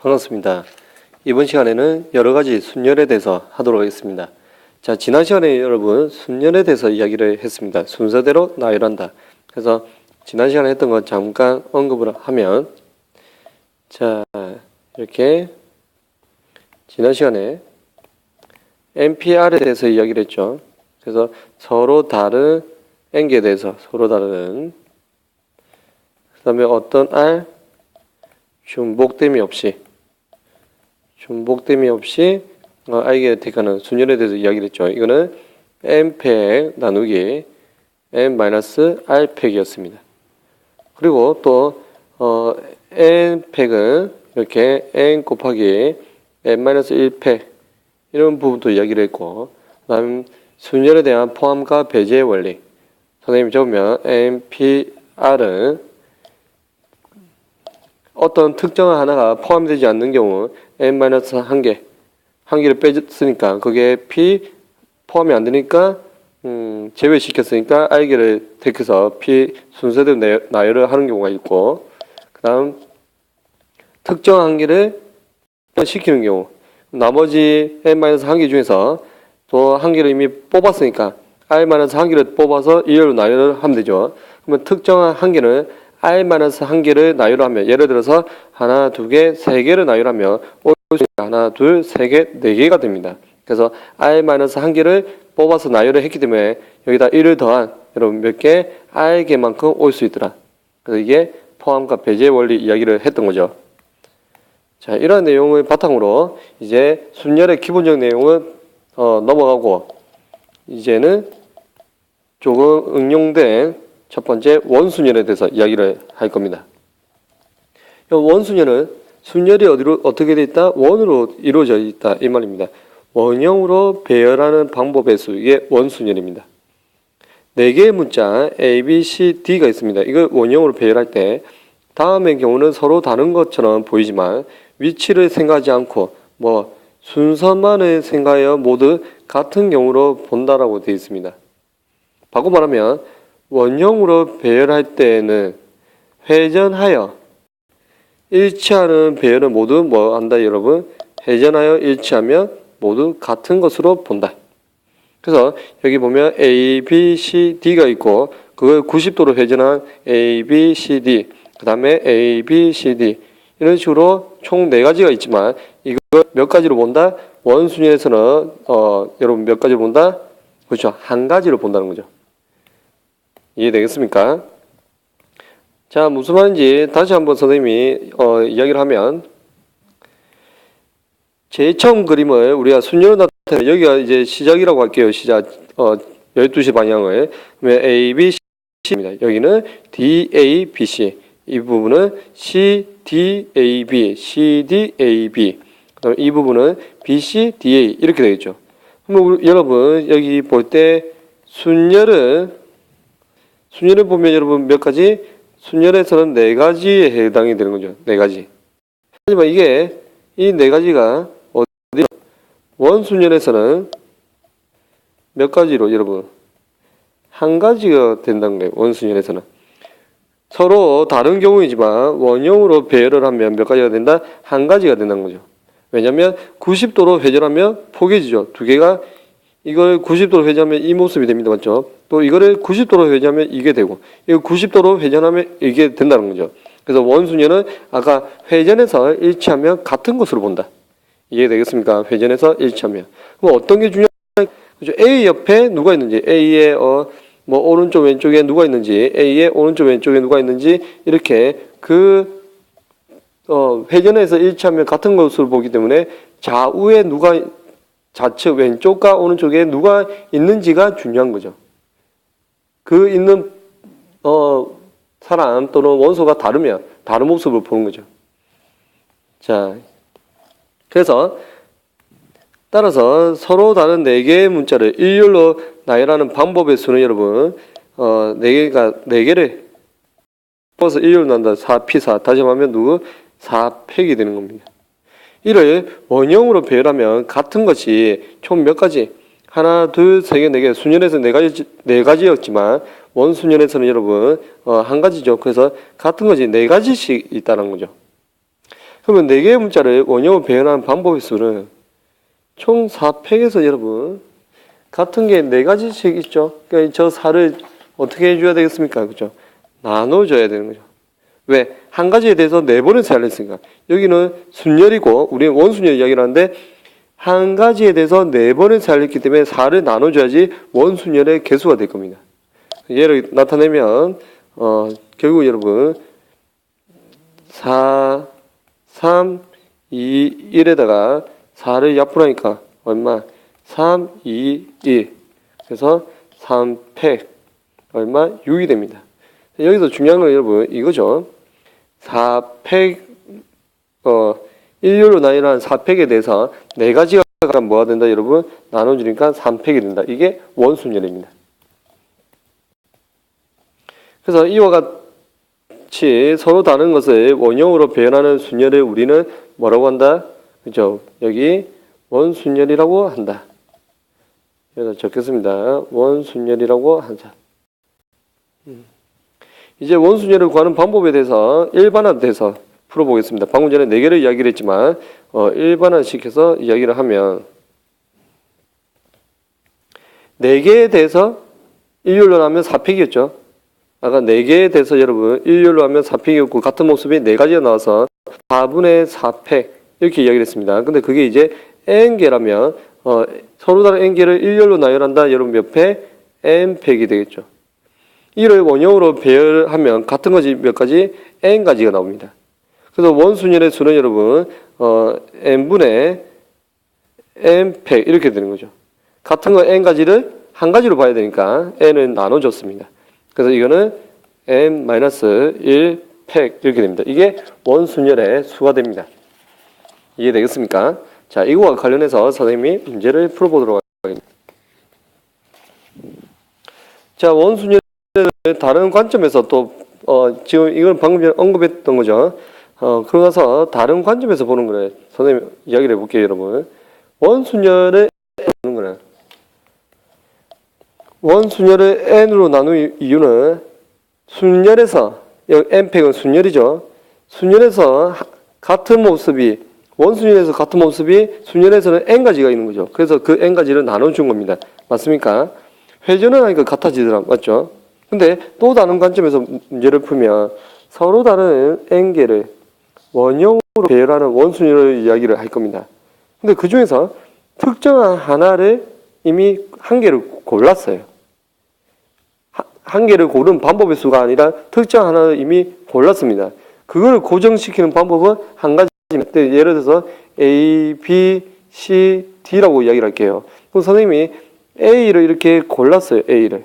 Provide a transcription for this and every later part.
반갑습니다. 이번 시간에는 여러 가지 순열에 대해서 하도록 하겠습니다. 자, 지난 시간에 여러분 순열에 대해서 이야기를 했습니다. 순서대로 나열한다. 그래서 지난 시간에 했던 거 잠깐 언급을 하면, 자, 이렇게 지난 시간에 NPR에 대해서 이야기를 했죠. 그래서 서로 다른 N개에 대해서 서로 다른, 그 다음에 어떤 R 중복됨이 없이 I에 택하는 순열에 대해서 이야기를 했죠. 이거는 N팩 나누기 N-R팩이었습니다. 그리고 또 N팩은 이렇게 N 곱하기 N-1팩 이런 부분도 이야기를 했고, 그 다음 순열에 대한 포함과 배제의 원리, 선생님이 적으면 NPR은 어떤 특정 하나가 포함되지 않는 경우 N-1개, 한 개를 뺐으니까 그게 P 포함이 안 되니까 제외시켰으니까 R개를 택해서 P 순서대로 나열을 하는 경우가 있고, 그 다음 특정 한 개를 시키는 경우, 나머지 N-1개 중에서 또 한 개를 이미 뽑았으니까 R-한 개를 뽑아서 2열로 나열을 하면 되죠. 그러면 특정한 한 개는 R-한 개를 나열하면, 예를 들어서 하나, 두 개, 세 개를 나열하면 하나, 둘, 세 개, 네 개가 됩니다. 그래서 R-한 개를 뽑아서 나열을 했기 때문에 여기다 1을 더한 여러분 몇 개? R개만큼 올 수 있더라. 그래서 이게 포함과 배제 원리 이야기를 했던 거죠. 자, 이러한 내용을 바탕으로 이제 순열의 기본적 내용은 넘어가고, 이제는 조금 응용된 첫 번째 원순열에 대해서 이야기를 할 겁니다. 원순열은 순열이 어떻게 되어 있다? 원으로 이루어져 있다 이 말입니다. 원형으로 배열하는 방법의 수, 이게 원순열입니다. 4개의 문자 A, B, C, D가 있습니다. 이걸 원형으로 배열할 때 다음의 경우는 서로 다른 것처럼 보이지만 위치를 생각하지 않고 순서만을 생각하여 모두 같은 경우로 본다라고 되어 있습니다. 바꿔 말하면 원형으로 배열할 때는 회전하여 일치하는 배열은 모두 한다 여러분? 회전하여 일치하면 모두 같은 것으로 본다. 그래서 여기 보면 A, B, C, D가 있고 그걸 90도로 회전한 A, B, C, D, 그 다음에 A, B, C, D 이런 식으로 총 4가지가 있지만 이걸 몇 가지로 본다? 원순열에서는 여러분 몇 가지로 본다? 그렇죠. 한 가지로 본다는 거죠. 이해되겠습니까? 자, 무슨 말인지 다시 한번 선생님이 이야기를 하면, 제일 처음 그림을 우리가 순열로 나타내는, 여기가 이제 시작이라고 할게요. 시작 12시 방향을. 그러면 A, B, C입니다. 여기는 D, A, B, C. 이 부분은 C, D, A, B, C, D, A, B. 그다음에 이 부분은 B, C, D, A 이렇게 되겠죠. 그럼 여러분 여기 볼 때 순열을 보면 여러분 몇 가지? 순열에서는 4가지에 해당이 되는 거죠. 4가지. 하지만 이게 이 4가지가 어디 원순열에서는 몇 가지로 여러분? 한 가지가 된다는 거예요. 원순열에서는. 서로 다른 경우이지만 원형으로 배열을 하면 몇 가지가 된다? 한 가지가 된다는 거죠. 왜냐하면 90도로 회전하면 포개지죠. 두 개가 이걸 90도로 회전하면 이 모습이 됩니다. 맞죠? 또 이거를 90도로 회전하면 이게 되고, 이거 90도로 회전하면 이게 된다는 거죠. 그래서 원순열은 아까 회전해서 일치하면 같은 것으로 본다. 이해되겠습니까? 회전해서 일치하면. 그럼 어떤 게 중요한가? 그죠? A 옆에 누가 있는지, A의 오른쪽 왼쪽에 누가 있는지, A의 오른쪽 왼쪽에 누가 있는지, 이렇게 회전해서 일치하면 같은 것으로 보기 때문에 좌우에 좌측 왼쪽과 오른쪽에 누가 있는지가 중요한 거죠. 그 있는 사람 또는 원소가 다르면 다른 모습을 보는 거죠. 자, 그래서 따라서 서로 다른 4개의 문자를 일렬로 나열하는 방법의 수는 여러분 4개를 뽑아서 일렬로 난다. 4P4 다시 말하면 4팩이 되는 겁니다. 이를 원형으로 배열하면 같은 것이 총 몇 가지? 하나, 둘, 세 개, 네 개. 순열에서 네 가지였지만 원순열에서는 여러분 한 가지죠. 그래서 같은 것이 4가지씩 있다는 거죠. 그러면 4개의 문자를 원형으로 배열하는 방법의 수는 총 4팩에서 여러분 같은 게 4가지씩 있죠. 그러니까 저 4를 어떻게 해줘야 되겠습니까? 그죠? 나눠줘야 되는 거죠. 왜? 한 가지에 대해서 4번을 세알했으니까. 여기는 순열이고 우리는 원순열 이야기를 하는데 한 가지에 대해서 4번을 세알했기 때문에 4를 나눠줘야지 원순열의 개수가 될 겁니다. 얘를 나타내면 결국 여러분 4, 3, 2, 1에다가 4를 약분하니까 얼마? 3, 2, 1. 그래서 3팩 얼마? 6이 됩니다. 여기서 중요한 건 여러분 이거죠. 4팩 일렬로 나뉘는 4팩에 대해서 4가지가 뭐가 된다 여러분? 나눠주니까 3팩이 된다. 이게 원순열입니다. 그래서 이와 같이 서로 다른 것을 원형으로 표현하는 순열을 우리는 뭐라고 한다? 그죠? 여기 원순열이라고 한다. 여기다 적겠습니다. 원순열이라고 하자. 이제 원순열을 구하는 방법에 대해서 일반화돼서 풀어보겠습니다. 방금 전에 4개를 이야기를 했지만 일반화시켜서 이야기를 하면 4개에 대해서 일렬로 나면 4팩이었죠. 아까 4개에 대해서 여러분 일렬로 하면 4팩이었고 같은 모습이 4가지가 나와서 4분의 4팩 이렇게 이야기를 했습니다. 근데 그게 이제 n개라면 서로 다른 n개를 일렬로 나열한다. 여러분 몇 팩? n팩이 되겠죠. 이를 원형으로 배열하면 같은 것이 몇 가지? n가지가 나옵니다. 그래서 원순열의 수는 여러분 n분의 n팩 이렇게 되는 거죠. 같은 거 n가지를 한 가지로 봐야 되니까 n은 나눠줬습니다. 그래서 이거는 n-1팩 이렇게 됩니다. 이게 원순열의 수가 됩니다. 이해되겠습니까? 자, 이거와 관련해서 선생님이 문제를 풀어보도록 하겠습니다. 자, 원순열을 다른 관점에서 또 지금 이건 방금 전에 언급했던 거죠. 그러고서 다른 관점에서 보는 거래. 선생님 이야기를 해볼게요, 여러분. 원순열을 보는 거래. 원순열을 n으로 나눈 이유는 순열에서 n팩은 순열이죠. 순열에서 같은 모습이 원순열에서 같은 모습이 순열에서는 n가지가 있는 거죠. 그래서 그 n가지를 나눠준 겁니다. 맞습니까? 회전을 하니까 같아지더라. 맞죠? 근데 또 다른 관점에서 문제를 풀면 서로 다른 n개를 원형으로 배열하는 원순열을 이야기를 할 겁니다. 근데 그 중에서 특정한 하나를 이미 한 개를 골랐어요. 한 개를 고른 방법의 수가 아니라 특정 하나를 이미 골랐습니다. 그걸 고정시키는 방법은 한 가지입니다. 예를 들어서 A, B, C, D라고 이야기를 할게요. 그럼 선생님이 A를 이렇게 골랐어요. A를.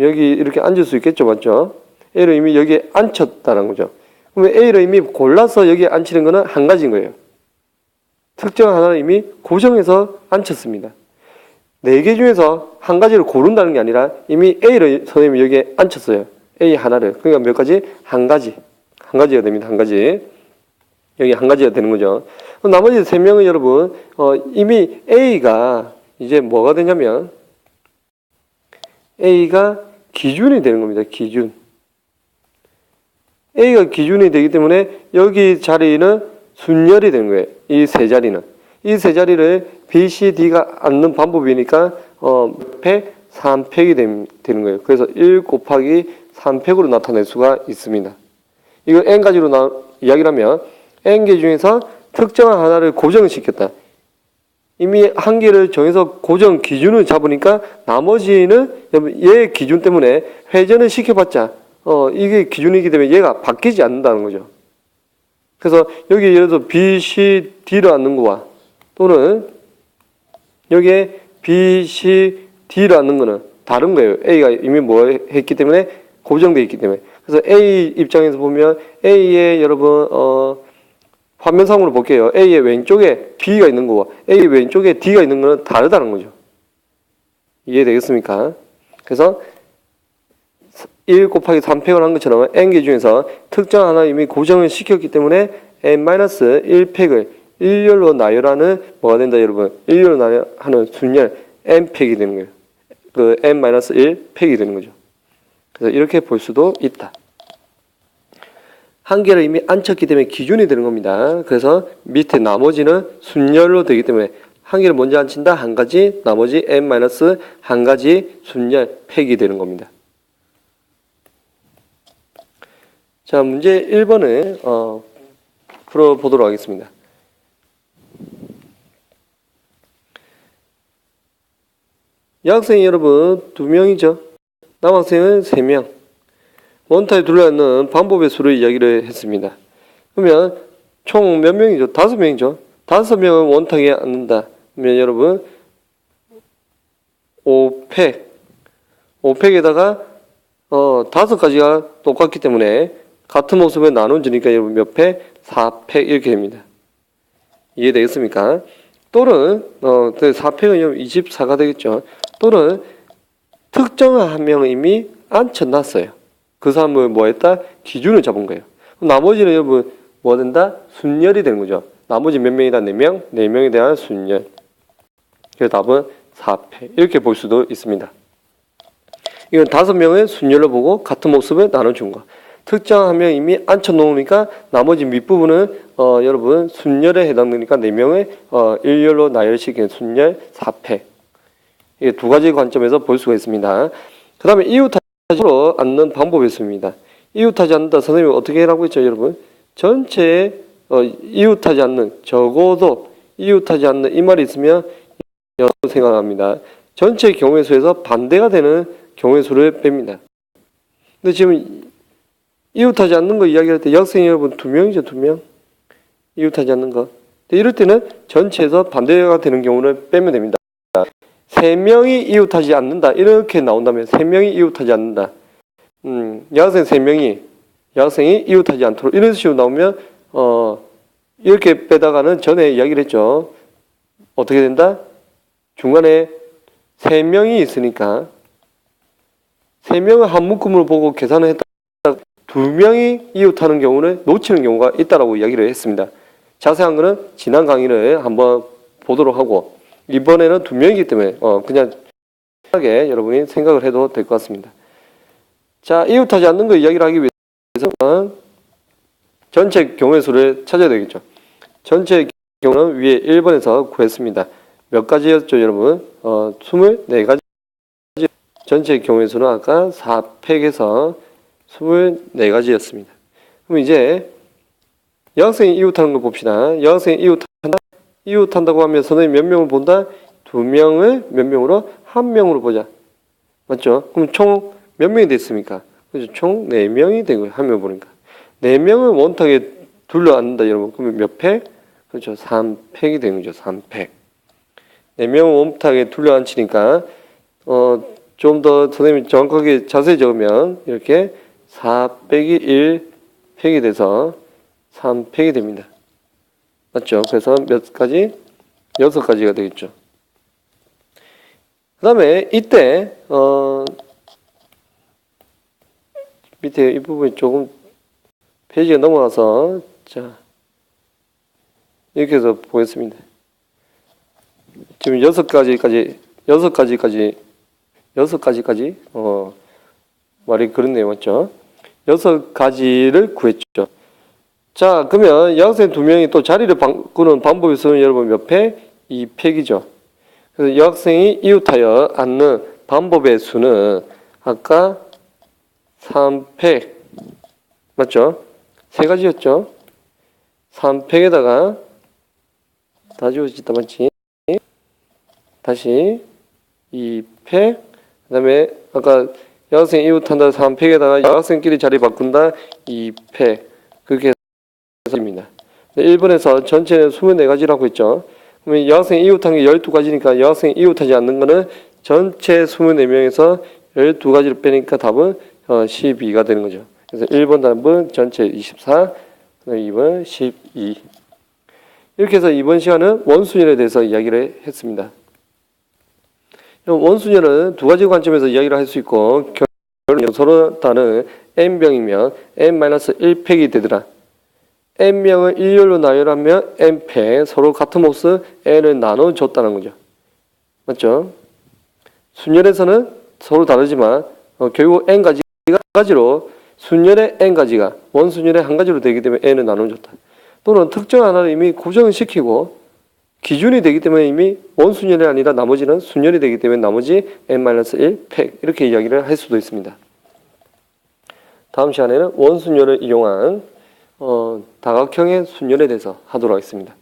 여기 이렇게 앉을 수 있겠죠. 맞죠? A를 이미 여기에 앉혔다는 거죠. 그러면 A를 이미 골라서 여기에 앉히는 것은 한 가지인 거예요. 특정 하나를 이미 고정해서 앉혔습니다. 4개 중에서 한 가지를 고른다는 게 아니라 이미 A를 선생님이 여기에 앉혔어요. A 하나를. 그러니까 몇 가지? 한 가지. 한 가지가 됩니다. 한 가지. 여기 한 가지가 되는 거죠. 나머지 3명은 여러분 이미 A가 이제 뭐가 되냐면 A가 기준이 되는 겁니다. 기준. A가 기준이 되기 때문에 여기 자리는 순열이 되는 거예요. 이 세 자리는. 이 세 자리를 B, C, D가 앉는 방법이니까 3팩이 되는 거예요. 그래서 1 곱하기 3팩으로 나타낼 수가 있습니다. 이걸 n가지로 이야기를 하면 n개 중에서 특정한 하나를 고정시켰다. 이미 한 개를 정해서 고정 기준을 잡으니까 나머지는 얘 기준 때문에 회전을 시켜봤자 이게 기준이기 때문에 얘가 바뀌지 않는다는 거죠. 그래서 여기 예를 들어 B, C, D를 앉는 거와 또는 여기에 B, C, D를 앉는 거는 다른 거예요. A가 이미 뭐 했기 때문에 고정되어 있기 때문에. 그래서 A 입장에서 보면 A의 여러분 화면상으로 볼게요. A의 왼쪽에 B가 있는 거와 A의 왼쪽에 D가 있는 거는 다르다는 거죠. 이해되겠습니까? 그래서 1 곱하기 3팩을 한 것처럼 n개 중에서 특정 하나 이미 고정을 시켰기 때문에 n-1팩을 일렬로 나열하는 뭐가 된다 여러분? 일렬로 나열하는 순열 n팩이 되는 거예요. 그 n-1팩이 되는 거죠. 그래서 이렇게 볼 수도 있다. 한계를 이미 앉혔기 때문에 기준이 되는 겁니다. 그래서 밑에 나머지는 순열로 되기 때문에 한계를 먼저 앉힌다 한 가지, 나머지 n-한 가지 순열 팩이 되는 겁니다. 자, 문제 1번을 풀어보도록 하겠습니다. 여학생 여러분 2명이죠. 남학생은 3명. 원타에 둘러앉는 방법의 수를 이야기를 했습니다. 그러면 총 몇 명이죠? 5명이죠. 5명은 원탁에 앉는다. 그러면 여러분 5팩. 5팩에다가 5가지가 똑같기 때문에 같은 모습을 나눠주니까 여러분 몇 팩? 4팩 이렇게 됩니다. 이해되겠습니까? 또는 4팩은 여러분 24가 되겠죠. 또는 특정한 한 명은 이미 앉혀놨어요. 그 사람을 뭐 했다? 기준을 잡은 거예요. 나머지는 여러분 뭐 된다? 순열이 되는 거죠. 나머지 몇 명이다? 4명? 4명에 대한 순열. 그래서 답은 4팩 이렇게 볼 수도 있습니다. 이건 5명을 순열로 보고 같은 모습을 나눠준 거. 특정 한 명 이미 앉혀놓으니까 나머지 밑부분은 여러분 순열에 해당되니까 4명을 일열로 나열시키는 순열 4팩. 이게 2가지 관점에서 볼 수가 있습니다. 그 다음에 이웃하지로 앉는 방법이 있습니다. 이웃하지 않는다. 선생님이 어떻게 하라고 했죠, 여러분? 전체에 이웃하지 않는, 적어도 이웃하지 않는 이 말이 있으면 생각합니다. 전체 경우의 수에서 반대가 되는 경우의 수를 뺍니다. 근데 지금 이웃하지 않는 거 이야기할 때 여학생 여러분 2명이죠, 2명. 이웃하지 않는 거. 이럴 때는 전체에서 반대가 되는 경우를 빼면 됩니다. 3명이 이웃하지 않는다. 이렇게 나온다면 3명이 이웃하지 않는다. 여학생 3명이 여학생이 이웃하지 않도록 이런 식으로 나오면 이렇게 빼다가는 전에 이야기를 했죠. 어떻게 된다? 중간에 3명이 있으니까 3명을 한 묶음으로 보고 계산을 했다. 2명이 이웃하는 경우는 놓치는 경우가 있다라고 이야기를 했습니다. 자세한 거는 지난 강의를 한번 보도록 하고 이번에는 2명이기 때문에 그냥 편하게 여러분이 생각을 해도 될 것 같습니다. 자, 이웃하지 않는 거 이야기를 하기 위해서는 전체 경우의 수를 찾아야 되겠죠. 전체 경우는 위에 1번에서 구했습니다. 몇 가지였죠, 여러분? 24가지. 전체 경우의 수는 아까 4팩에서 24가지였습니다. 그럼 이제 여학생이 이웃하는 걸 봅시다. 여학생이 이웃한다고 하면 선생님 몇 명을 본다? 2명을 몇 명으로? 1명으로 보자. 맞죠? 그럼 총 몇 명이 됐습니까? 그렇죠? 총 4명이 된 거예요. 1명 보니까. 4명을 원탁에 둘러앉는다, 여러분. 그러면 몇 팩? 그렇죠. 3팩이 되는 거죠. 3팩. 4명을 원탁에 둘러앉히니까 좀 더 선생님이 정확하게 자세히 적으면 이렇게 4 빼기 1 팩이 돼서 3팩이 됩니다. 맞죠? 그래서 몇 가지? 6가지가 되겠죠. 그 다음에 이때 밑에 이 부분이 조금 페이지가 넘어가서 자 이렇게 해서 보겠습니다. 지금 6가지까지 말이 그렇네요. 맞죠? 6가지를 구했죠. 자, 그러면 여학생 2명이 또 자리를 바꾸는 방법이 있으면 여러분 몇 팩? 2팩이죠. 그래서 여학생이 이웃하여 앉는 방법의 수는 아까 3팩 맞죠? 3가지였죠. 3팩에다가 다 지워지다 맞지? 다시 2팩 그 다음에 아까 여학생 이웃한다 3팩에다가 여학생끼리 자리 바꾼다 2팩 그렇게 해서입니다. 1번에서 전체는 24가지라고 했죠. 그러면 여학생 이웃한 게 12가지니까 여학생 이웃하지 않는 거는 전체 24명에서 12가지를 빼니까 답은 12가 되는 거죠. 그래서 1번 답은 전체 24, 2번 12. 이렇게 해서 이번 시간은 원순열에 대해서 이야기를 했습니다. 원순열은 2가지 관점에서 이야기를 할 수 있고 결론은 서로 다른 n병이면 n-1팩이 되더라. n명을 일렬로 나열하면 n팩 서로 같은 몫을 n을 나눠줬다는 거죠. 맞죠? 순열에서는 서로 다르지만 결국 n가지로 순열의 n가지가 원순열의 한 가지로 되기 때문에 n은 나누면 좋다. 또는 특정 하나를 이미 고정을 시키고 기준이 되기 때문에 이미 원순열이 아니라 나머지는 순열이 되기 때문에 나머지 n-1 팩 이렇게 이야기를 할 수도 있습니다. 다음 시간에는 원순열을 이용한 다각형의 순열에 대해서 하도록 하겠습니다.